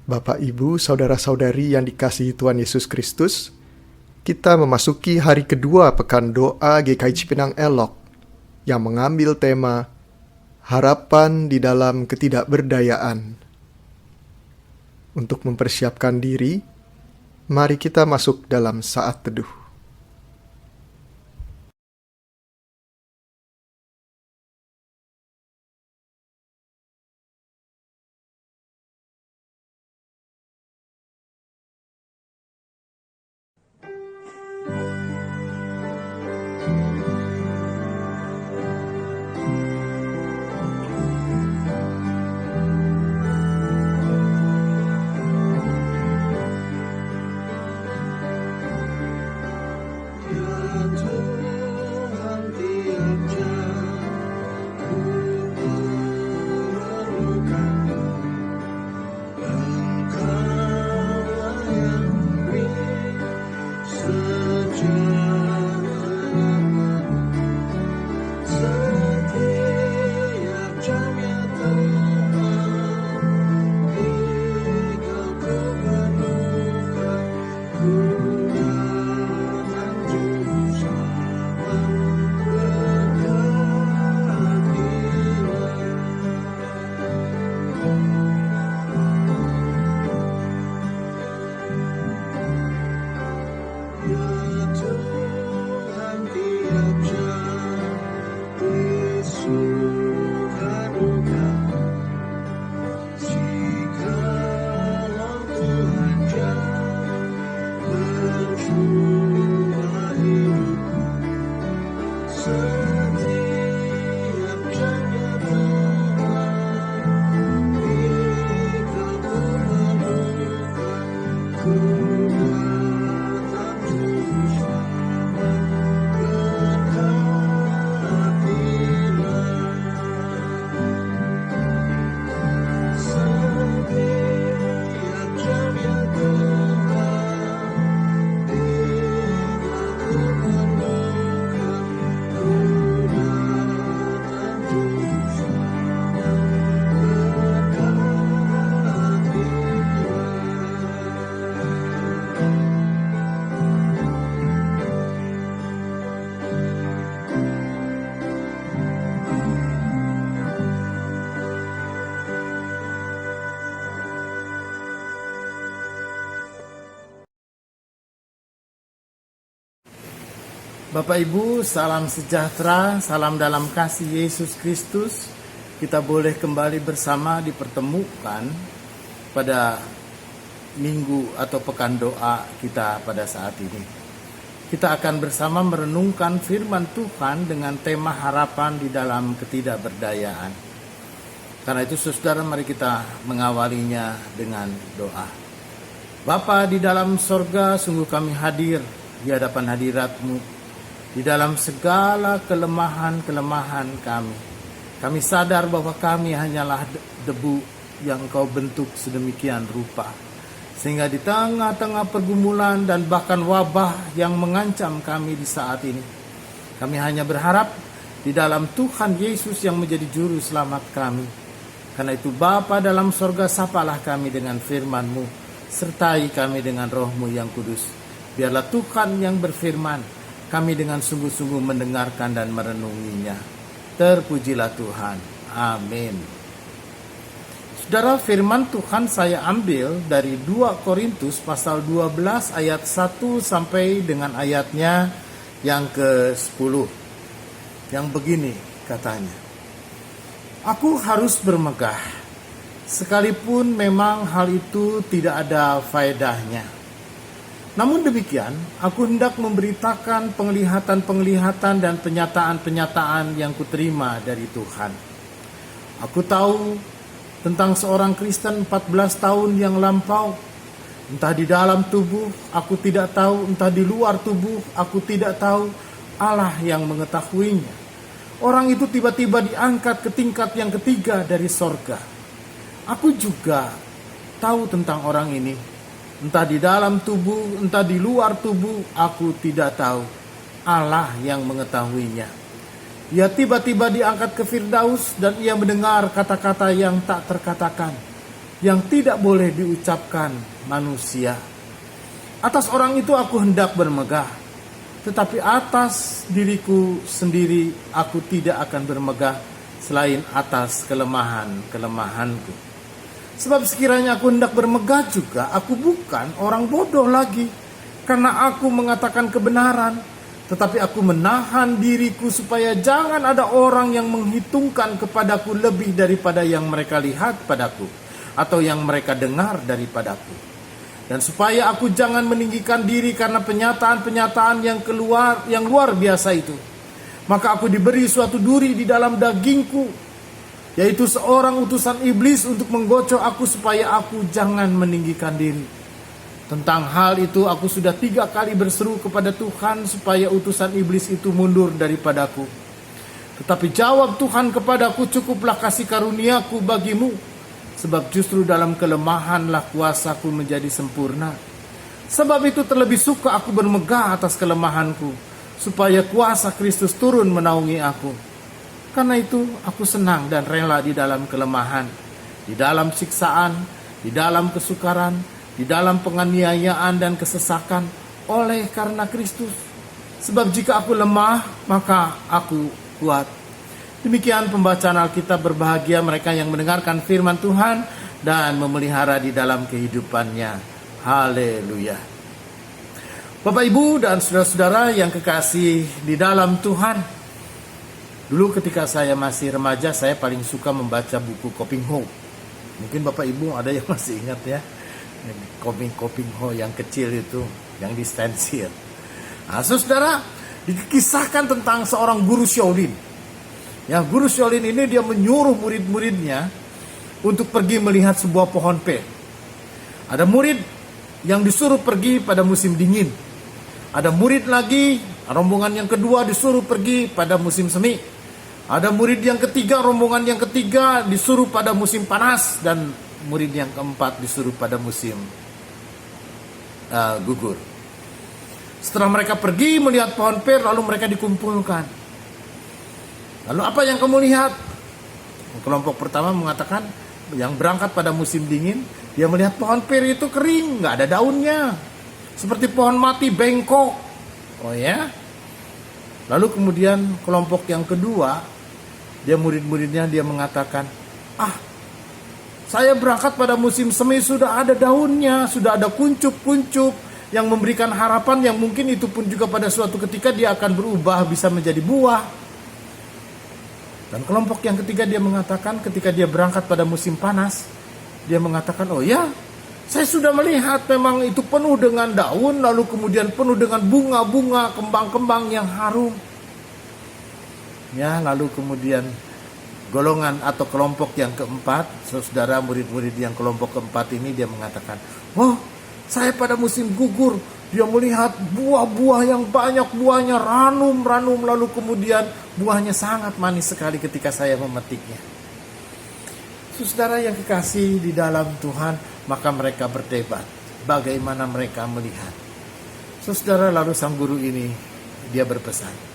Bapak, Ibu, saudara-saudari yang dikasihi Tuhan Yesus Kristus, kita memasuki hari kedua Pekan Doa GKI Cipinang Elok yang mengambil tema Harapan di dalam Ketidakberdayaan. Untuk mempersiapkan diri, mari kita masuk dalam saat teduh. Bapak Ibu, salam sejahtera, salam dalam kasih Yesus Kristus. Kita boleh kembali bersama dipertemukan pada minggu atau pekan doa kita pada saat ini. Kita akan bersama merenungkan firman Tuhan dengan tema harapan di dalam ketidakberdayaan. Karena itu saudara, mari kita mengawalinya dengan doa. Bapa di dalam sorga, sungguh kami hadir di hadapan hadirat-Mu. Di dalam segala kelemahan-kelemahan kami. Kami sadar bahwa kami hanyalah debu yang Engkau bentuk sedemikian rupa. Sehingga di tengah-tengah pergumulan dan bahkan wabah yang mengancam kami di saat ini, kami hanya berharap di dalam Tuhan Yesus yang menjadi juru selamat kami. Karena itu Bapa dalam sorga, sapalah kami dengan firman-Mu, sertai kami dengan Roh-Mu yang kudus. Biarlah Tuhan yang berfirman, kami dengan sungguh-sungguh mendengarkan dan merenunginya. Terpujilah Tuhan. Amin. Saudara, firman Tuhan saya ambil dari 2 Korintus pasal 12 ayat 1 sampai dengan ayatnya yang ke-10. Yang begini katanya. Aku harus bermegah, sekalipun memang hal itu tidak ada faedahnya. Namun demikian, aku hendak memberitakan penglihatan-penglihatan dan penyataan-penyataan yang kuterima dari Tuhan. Aku tahu tentang seorang Kristen 14 tahun yang lampau. Entah di dalam tubuh, aku tidak tahu. Entah di luar tubuh, aku tidak tahu. Allah yang mengetahuinya. Orang itu tiba-tiba diangkat ke tingkat yang ketiga dari sorga. Aku juga tahu tentang orang ini. Entah di dalam tubuh, entah di luar tubuh, aku tidak tahu. Allah yang mengetahuinya. Ia tiba-tiba diangkat ke Firdaus dan ia mendengar kata-kata yang tak terkatakan. yang tidak boleh diucapkan manusia. Atas orang itu aku hendak bermegah, tetapi atas diriku sendiri aku tidak akan bermegah selain atas kelemahan-kelemahanku. Sebab sekiranya aku hendak bermegah juga, aku bukan orang bodoh lagi, karena aku mengatakan kebenaran. Tetapi aku menahan diriku supaya jangan ada orang yang menghitungkan kepadaku lebih daripada yang mereka lihat padaku, atau yang mereka dengar daripadaku. Dan supaya aku jangan meninggikan diri karena penyataan-penyataan yang luar biasa itu. Maka aku diberi suatu duri di dalam dagingku, yaitu seorang utusan iblis untuk menggocok aku supaya aku jangan meninggikan diri. Tentang hal itu aku sudah 3 kali berseru kepada Tuhan supaya utusan iblis itu mundur daripadaku. Tetapi jawab Tuhan kepadaku, cukuplah kasih karuniaku bagimu, sebab justru dalam kelemahanlah kuasaku menjadi sempurna. Sebab itu terlebih suka aku bermegah atas kelemahanku, supaya kuasa Kristus turun menaungi aku. Karena itu aku senang dan rela di dalam kelemahan, di dalam siksaan, di dalam kesukaran, di dalam penganiayaan dan kesesakan oleh karena Kristus. Sebab jika aku lemah, maka aku kuat. Demikian pembacaan Alkitab. Berbahagia mereka yang mendengarkan firman Tuhan dan memelihara di dalam kehidupannya. Haleluya. Bapak, Ibu, dan saudara-saudara yang kekasih di dalam Tuhan. Dulu ketika saya masih remaja, saya paling suka membaca buku Koping Ho. Mungkin Bapak Ibu ada yang masih ingat ya. Koping Ho yang kecil itu, yang distensil. Nah, saudara, dikisahkan tentang seorang guru Shaolin. Ya, guru Shaolin ini dia menyuruh murid-muridnya untuk pergi melihat sebuah pohon peh. Ada murid yang disuruh pergi pada musim dingin. Ada murid lagi, rombongan yang kedua disuruh pergi pada musim semi. Ada murid yang ketiga, rombongan yang ketiga disuruh pada musim panas. Dan murid yang keempat disuruh pada musim gugur. Setelah mereka pergi melihat pohon pir, lalu mereka dikumpulkan. Lalu apa yang kamu lihat? Kelompok pertama mengatakan, yang berangkat pada musim dingin, dia melihat pohon pir itu kering, nggak ada daunnya, seperti pohon mati, bengkok. Oh ya. Lalu kemudian kelompok yang kedua, dia murid-muridnya, dia mengatakan, saya berangkat pada musim semi, sudah ada daunnya, sudah ada kuncup-kuncup yang memberikan harapan, yang mungkin itu pun juga pada suatu ketika dia akan berubah bisa menjadi buah. Dan kelompok yang ketiga dia mengatakan, ketika dia berangkat pada musim panas, dia mengatakan, oh ya, saya sudah melihat memang itu penuh dengan daun, lalu kemudian penuh dengan bunga-bunga, kembang-kembang yang harum. Ya, lalu kemudian golongan atau kelompok yang keempat, saudara, murid-murid yang kelompok keempat ini, dia mengatakan, oh, saya pada musim gugur, dia melihat buah-buah yang banyak, buahnya ranum-ranum, lalu kemudian buahnya sangat manis sekali ketika saya memetiknya. Saudara yang kekasih di dalam Tuhan, maka mereka berdebat bagaimana mereka melihat. Saudara, lalu sang guru ini dia berpesan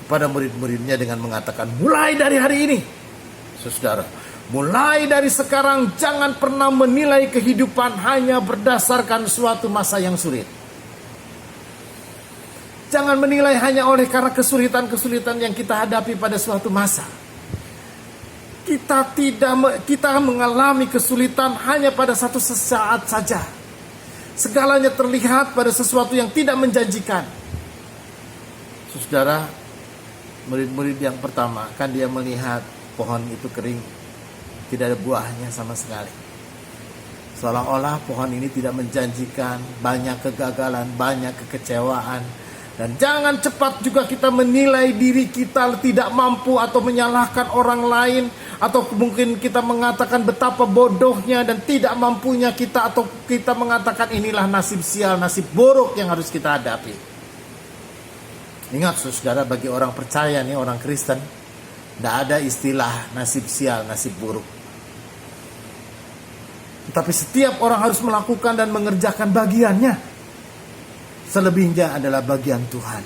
kepada murid-muridnya dengan mengatakan, mulai dari hari ini, saudara, mulai dari sekarang jangan pernah menilai kehidupan hanya berdasarkan suatu masa yang sulit. Jangan menilai hanya oleh karena kesulitan-kesulitan yang kita hadapi pada suatu masa. Kita mengalami kesulitan hanya pada satu saat saja. Segalanya terlihat pada sesuatu yang tidak menjanjikan. Saudara, murid-murid yang pertama, kan dia melihat pohon itu kering, tidak ada buahnya sama sekali. Seolah-olah pohon ini tidak menjanjikan, banyak kegagalan, banyak kekecewaan. Dan jangan cepat juga kita menilai diri kita tidak mampu atau menyalahkan orang lain, atau mungkin kita mengatakan betapa bodohnya dan tidak mampunya kita, atau kita mengatakan inilah nasib sial, nasib buruk yang harus kita hadapi. Ingat saudara, bagi orang percaya nih, orang Kristen, tidak ada istilah nasib sial, nasib buruk. Tetapi setiap orang harus melakukan dan mengerjakan bagiannya. Selebihnya adalah bagian Tuhan.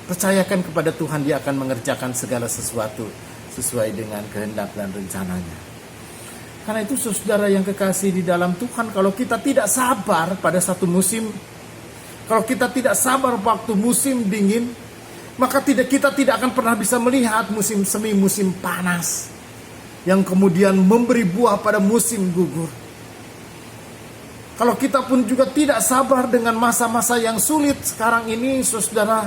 Percayakan kepada Tuhan, Dia akan mengerjakan segala sesuatu sesuai dengan kehendak dan rencananya. Karena itu saudara yang kekasih di dalam Tuhan, kalau kita tidak sabar pada satu musim, kalau kita tidak sabar waktu musim dingin, maka kita tidak akan pernah bisa melihat musim semi, musim panas, yang kemudian memberi buah pada musim gugur. Kalau kita pun juga tidak sabar dengan masa-masa yang sulit sekarang ini, saudara,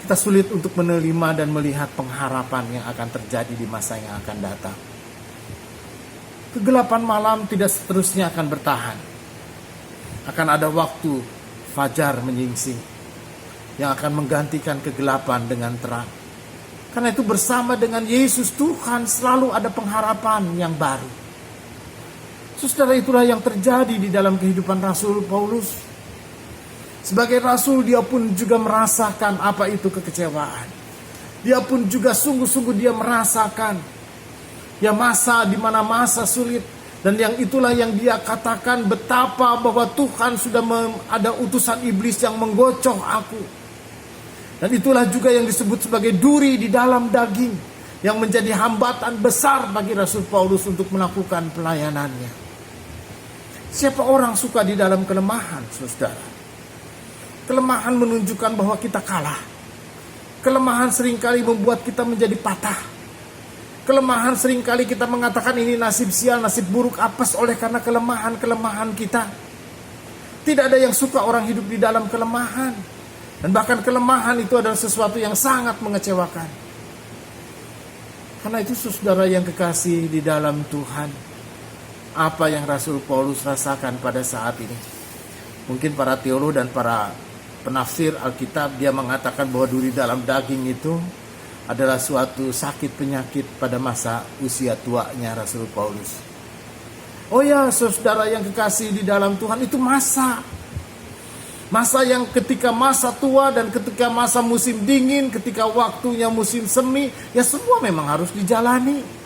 kita sulit untuk menerima dan melihat pengharapan yang akan terjadi di masa yang akan datang. Kegelapan malam tidak seterusnya akan bertahan. Akan ada waktu fajar menyingsing yang akan menggantikan kegelapan dengan terang. Karena itu bersama dengan Yesus Tuhan selalu ada pengharapan yang baru. Saudara, itulah yang terjadi di dalam kehidupan Rasul Paulus. Sebagai rasul, dia pun juga merasakan apa itu kekecewaan. Dia pun juga sungguh-sungguh dia merasakan ya masa di mana masa sulit, dan yang itulah yang dia katakan betapa bahwa Tuhan sudah ada utusan iblis yang menggocoh aku. Dan itulah juga yang disebut sebagai duri di dalam daging yang menjadi hambatan besar bagi Rasul Paulus untuk melakukan pelayanannya. Siapa orang suka di dalam kelemahan, saudara? Kelemahan menunjukkan bahwa kita kalah. Kelemahan seringkali membuat kita menjadi patah. Kelemahan seringkali kita mengatakan ini nasib sial, nasib buruk, apes oleh karena kelemahan-kelemahan kita. Tidak ada yang suka orang hidup di dalam kelemahan. Dan bahkan kelemahan itu adalah sesuatu yang sangat mengecewakan. Karena itu saudara yang kekasih di dalam Tuhan, apa yang Rasul Paulus rasakan pada saat ini? Mungkin para teolog dan para penafsir Alkitab, dia mengatakan bahwa duri dalam daging itu adalah suatu sakit penyakit pada masa usia tuanya Rasul Paulus. Oh ya, saudara yang kekasih di dalam Tuhan, itu masa yang ketika masa tua dan ketika masa musim dingin, ketika waktunya musim semi, ya semua memang harus dijalani.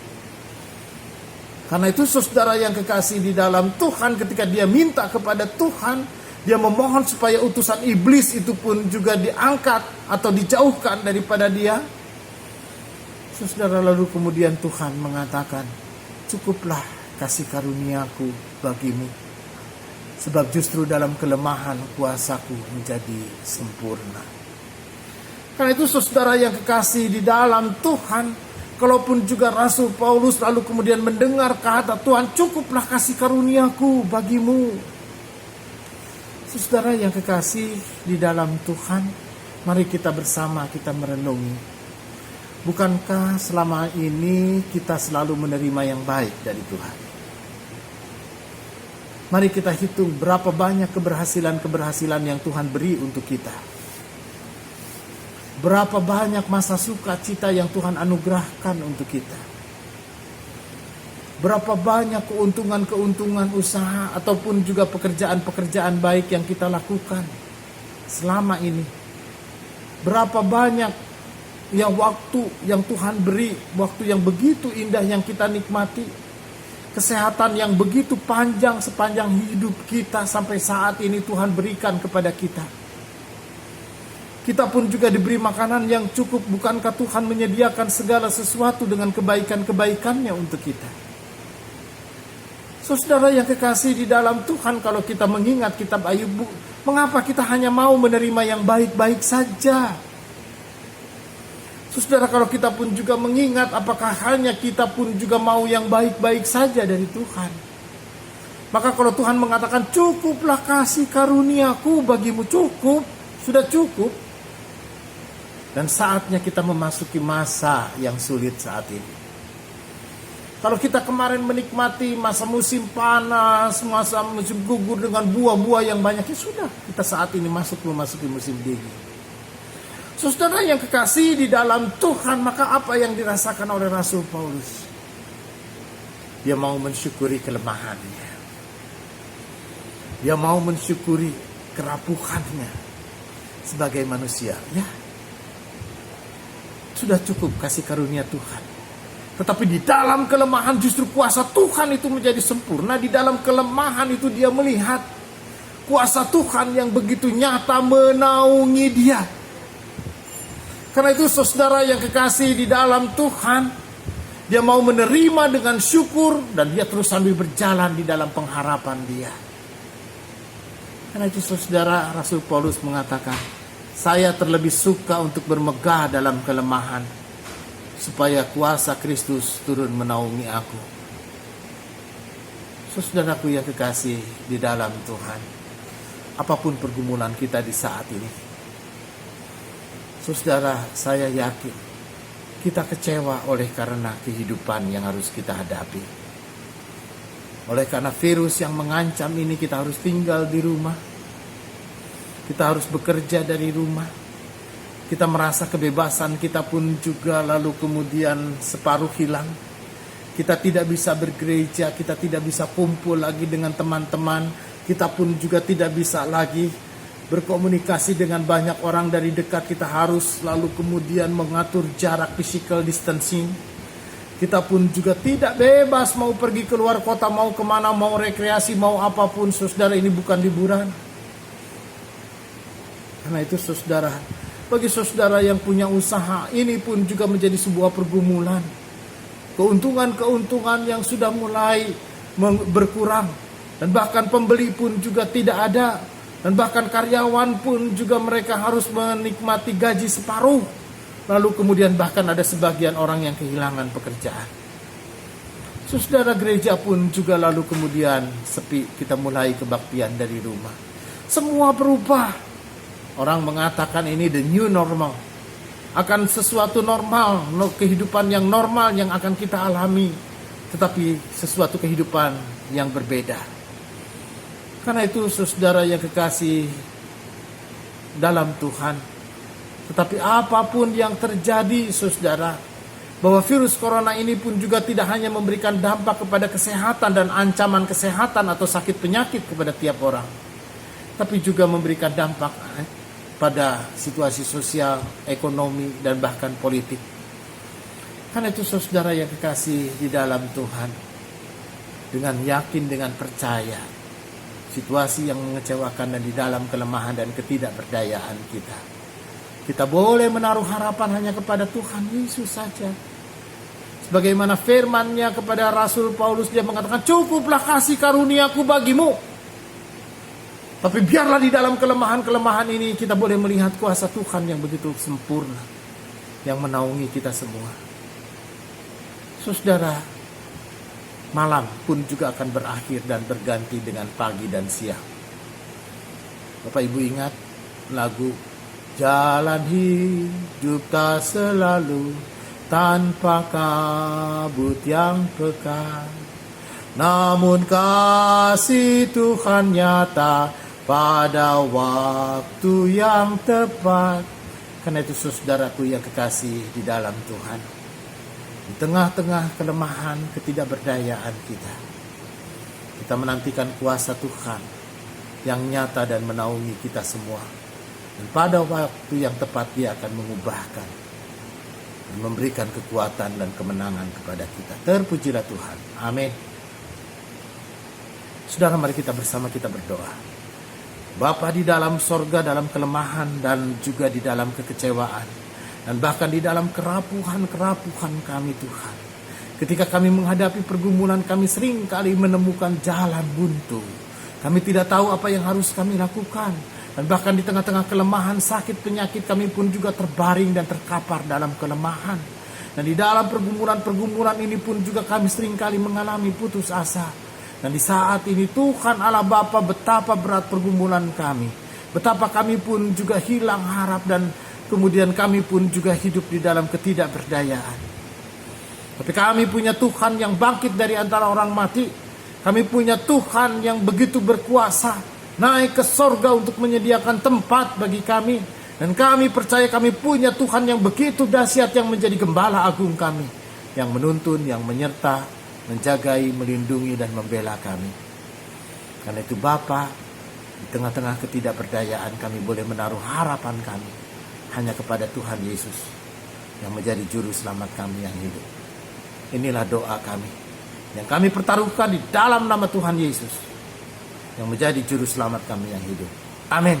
Karena itu saudara yang kekasih di dalam Tuhan, ketika dia minta kepada Tuhan, dia memohon supaya utusan iblis itu pun juga diangkat atau dijauhkan daripada dia. Saudara, lalu kemudian Tuhan mengatakan, cukuplah kasih karuniaku bagimu, sebab justru dalam kelemahan kuasaku menjadi sempurna. Karena itu saudara yang kekasih di dalam Tuhan, kalaupun juga Rasul Paulus lalu kemudian mendengar kata Tuhan, cukuplah kasih karuniaku bagimu. Saudara yang kekasih di dalam Tuhan, mari kita bersama kita merenungi. Bukankah selama ini kita selalu menerima yang baik dari Tuhan? Mari kita hitung berapa banyak keberhasilan yang Tuhan beri untuk kita. Berapa banyak masa sukacita yang Tuhan anugerahkan untuk kita. Berapa banyak keuntungan-keuntungan usaha ataupun juga pekerjaan-pekerjaan baik yang kita lakukan selama ini. Berapa banyak yang waktu yang Tuhan beri, waktu yang begitu indah yang kita nikmati, kesehatan yang begitu panjang sepanjang hidup kita sampai saat ini Tuhan berikan kepada kita. Kita pun juga diberi makanan yang cukup. Bukankah Tuhan menyediakan segala sesuatu dengan kebaikan-kebaikannya untuk kita? Saudara yang kekasih di dalam Tuhan, kalau kita mengingat kitab Ayub, mengapa kita hanya mau menerima yang baik-baik saja? Saudara, kalau kita pun juga mengingat, apakah hanya kita pun juga mau yang baik-baik saja dari Tuhan? Maka kalau Tuhan mengatakan, cukuplah kasih karuniaku bagimu, cukup, sudah cukup. Dan saatnya kita memasuki masa yang sulit saat ini. Kalau kita kemarin menikmati masa musim panas, masa musim gugur dengan buah-buah yang banyak, ya sudah, kita saat ini memasuki musim dingin. Saudara yang kekasih di dalam Tuhan, maka apa yang dirasakan oleh Rasul Paulus? Dia mau mensyukuri kelemahannya. Dia mau mensyukuri kerapuhannya sebagai manusia. Ya, sudah cukup kasih karunia Tuhan. Tetapi di dalam kelemahan justru kuasa Tuhan itu menjadi sempurna. Di dalam kelemahan itu dia melihat kuasa Tuhan yang begitu nyata menaungi dia. Karena itu saudara yang kekasih di dalam Tuhan, Dia mau menerima dengan syukur, dan dia terus sambil berjalan di dalam pengharapan dia. Karena itu saudara, Rasul Paulus mengatakan, saya terlebih suka untuk bermegah dalam kelemahan, supaya kuasa Kristus turun menaungi aku. Saudaraku yang kekasih di dalam Tuhan, apapun pergumulan kita di saat ini, saudara, saya yakin kita kecewa oleh karena kehidupan yang harus kita hadapi. Oleh karena virus yang mengancam ini, kita harus tinggal di rumah. Kita harus bekerja dari rumah. Kita merasa kebebasan kita pun juga lalu kemudian separuh hilang. Kita tidak bisa bergereja, kita tidak bisa kumpul lagi dengan teman-teman. Kita pun juga tidak bisa lagi berkomunikasi dengan banyak orang dari dekat. Kita harus lalu kemudian mengatur jarak physical distancing. Kita pun juga tidak bebas mau pergi keluar kota, mau kemana, mau rekreasi, mau apapun. Saudara, ini bukan liburan. Karena itu saudara, bagi saudara yang punya usaha, ini pun juga menjadi sebuah pergumulan. Keuntungan-keuntungan yang sudah mulai berkurang, dan bahkan pembeli pun juga tidak ada. Dan bahkan karyawan pun juga mereka harus menikmati gaji separuh. Lalu kemudian bahkan ada sebagian orang yang kehilangan pekerjaan. Saudara, gereja pun juga lalu kemudian sepi. Kita mulai kebaktian dari rumah. Semua berubah. Orang mengatakan ini the new normal. Akan sesuatu normal, kehidupan yang normal yang akan kita alami. Tetapi sesuatu kehidupan yang berbeda. Karena itu saudara yang kekasih dalam Tuhan, tetapi apapun yang terjadi saudara, bahwa virus corona ini pun juga tidak hanya memberikan dampak kepada kesehatan dan ancaman kesehatan atau sakit penyakit kepada tiap orang, tapi juga memberikan dampak pada situasi sosial, ekonomi, dan bahkan politik. Karena itu saudara yang kekasih di dalam Tuhan, dengan yakin, dengan percaya, situasi yang mengecewakan dan di dalam kelemahan dan ketidakberdayaan kita boleh menaruh harapan hanya kepada Tuhan Yesus saja. Sebagaimana firman-Nya kepada Rasul Paulus, dia mengatakan, cukuplah kasih karuniaku bagimu. Tapi biarlah di dalam kelemahan-kelemahan ini kita boleh melihat kuasa Tuhan yang begitu sempurna, yang menaungi kita semua. Saudara, malam pun juga akan berakhir dan berganti dengan pagi dan siang. Bapak Ibu ingat lagu Jalan hidup tak selalu tanpa kabut yang pekat, namun kasih Tuhan nyata pada waktu yang tepat. Karena itu saudaraku yang kekasih di dalam Tuhan, di tengah-tengah kelemahan, ketidakberdayaan kita menantikan kuasa Tuhan yang nyata dan menaungi kita semua. Dan pada waktu yang tepat Dia akan mengubahkan dan memberikan kekuatan dan kemenangan kepada kita. Terpujilah Tuhan. Amin. Saudara, mari kita bersama kita berdoa. Bapa di dalam sorga, dalam kelemahan dan juga di dalam kekecewaan, dan bahkan di dalam kerapuhan kami Tuhan, ketika kami menghadapi pergumulan, kami sering kali menemukan jalan buntu. Kami tidak tahu apa yang harus kami lakukan. Dan bahkan di tengah-tengah kelemahan, sakit, penyakit, kami pun juga terbaring dan terkapar dalam kelemahan. Dan di dalam pergumulan ini pun juga kami sering kali mengalami putus asa. Dan di saat ini Tuhan Allah Bapa, betapa berat pergumulan kami. Betapa kami pun juga hilang harap dan kemudian kami pun juga hidup di dalam ketidakberdayaan. Tapi kami punya Tuhan yang bangkit dari antara orang mati. Kami punya Tuhan yang begitu berkuasa, naik ke sorga untuk menyediakan tempat bagi kami. Dan kami percaya kami punya Tuhan yang begitu dahsyat, yang menjadi gembala agung kami, yang menuntun, yang menyerta, menjagai, melindungi, dan membela kami. Karena itu Bapa, di tengah-tengah ketidakberdayaan kami boleh menaruh harapan kami hanya kepada Tuhan Yesus, yang menjadi juru selamat kami yang hidup. Inilah doa kami, yang kami pertaruhkan di dalam nama Tuhan Yesus, yang menjadi juru selamat kami yang hidup. Amin.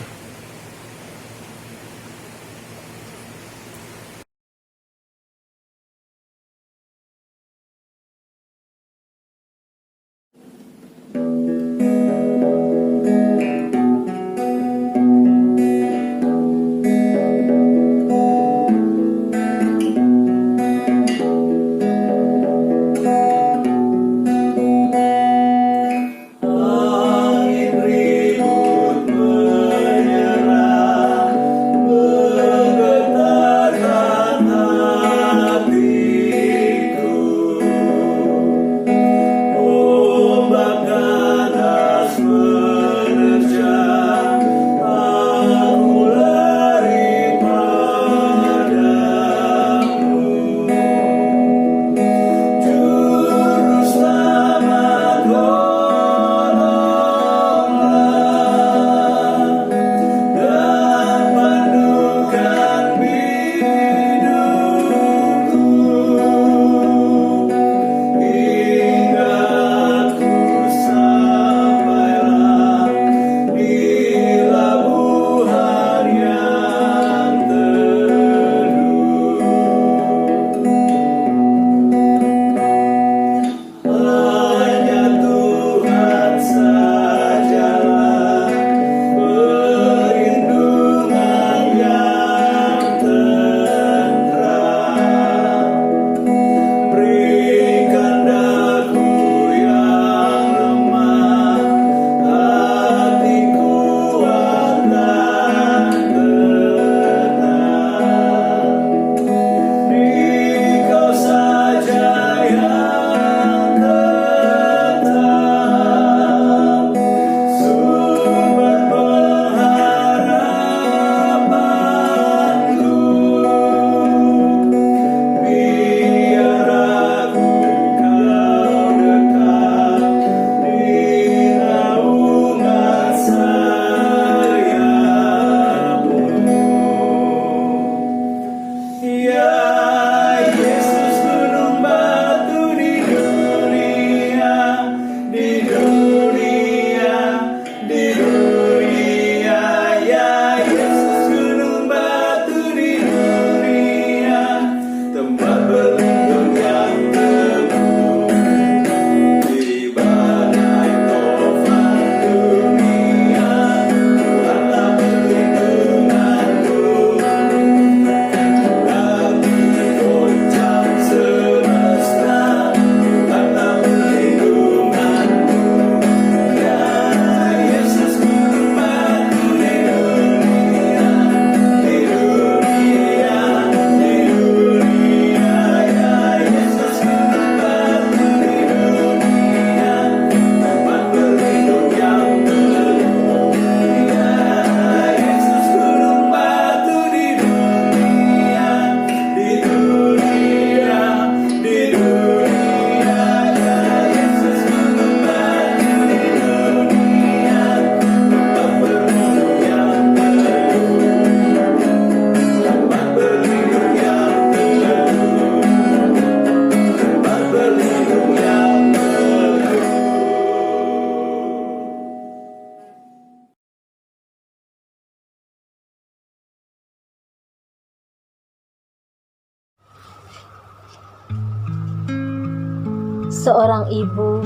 Seorang ibu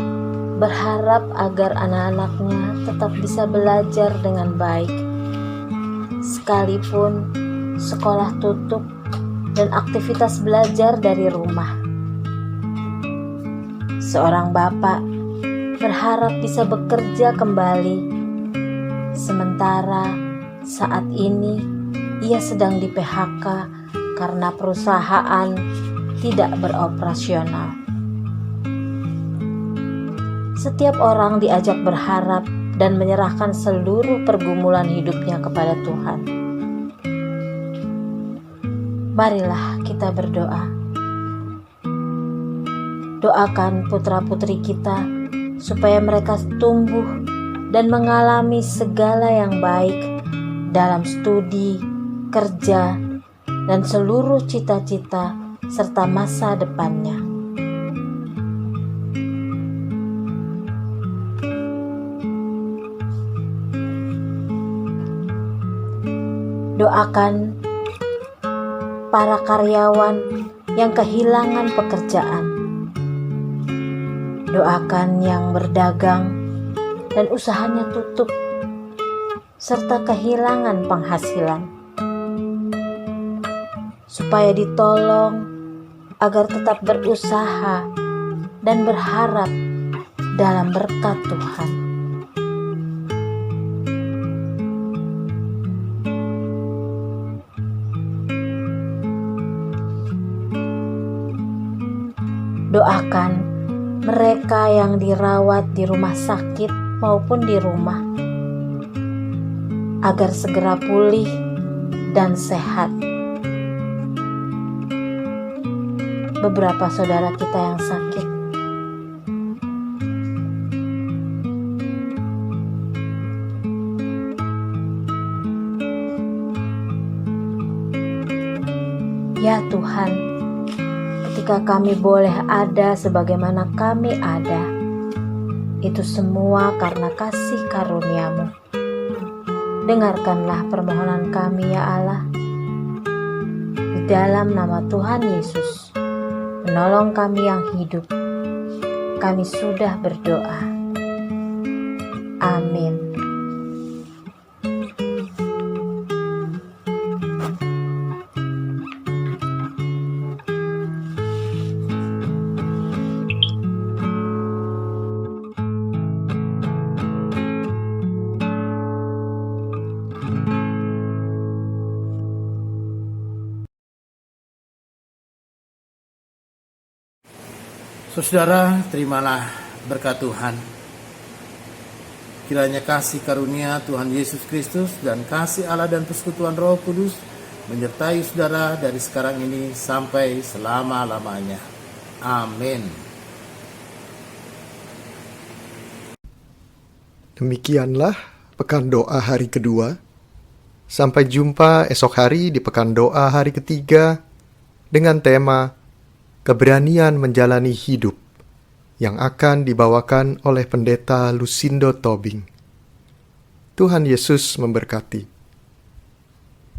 berharap agar anak-anaknya tetap bisa belajar dengan baik, sekalipun sekolah tutup dan aktivitas belajar dari rumah. Seorang bapak berharap bisa bekerja kembali, sementara saat ini ia sedang di PHK karena perusahaan tidak beroperasional. Setiap orang diajak berharap dan menyerahkan seluruh pergumulan hidupnya kepada Tuhan. Marilah kita berdoa. Doakan putra-putri kita supaya mereka tumbuh dan mengalami segala yang baik dalam studi, kerja, dan seluruh cita-cita serta masa depannya. Doakan para karyawan yang kehilangan pekerjaan. Doakan yang berdagang dan usahanya tutup, serta kehilangan penghasilan, supaya ditolong agar tetap berusaha dan berharap dalam berkat Tuhan. Doakan mereka yang dirawat di rumah sakit maupun di rumah, agar segera pulih dan sehat. Beberapa saudara kita yang sakit, ya Tuhan, ketika kami boleh ada sebagaimana kami ada, itu semua karena kasih karunia-Mu. Dengarkanlah permohonan kami ya Allah. Di dalam nama Tuhan Yesus, penolong kami yang hidup, kami sudah berdoa. Amin. Saudara, terimalah berkat Tuhan. Kiranya kasih karunia Tuhan Yesus Kristus dan kasih Allah dan persekutuan Roh Kudus menyertai saudara dari sekarang ini sampai selama-lamanya. Amin. Demikianlah Pekan Doa hari kedua. Sampai jumpa esok hari di Pekan Doa hari ketiga dengan tema Keberanian Menjalani Hidup yang akan dibawakan oleh Pendeta Lusindo Tobing. Tuhan Yesus memberkati.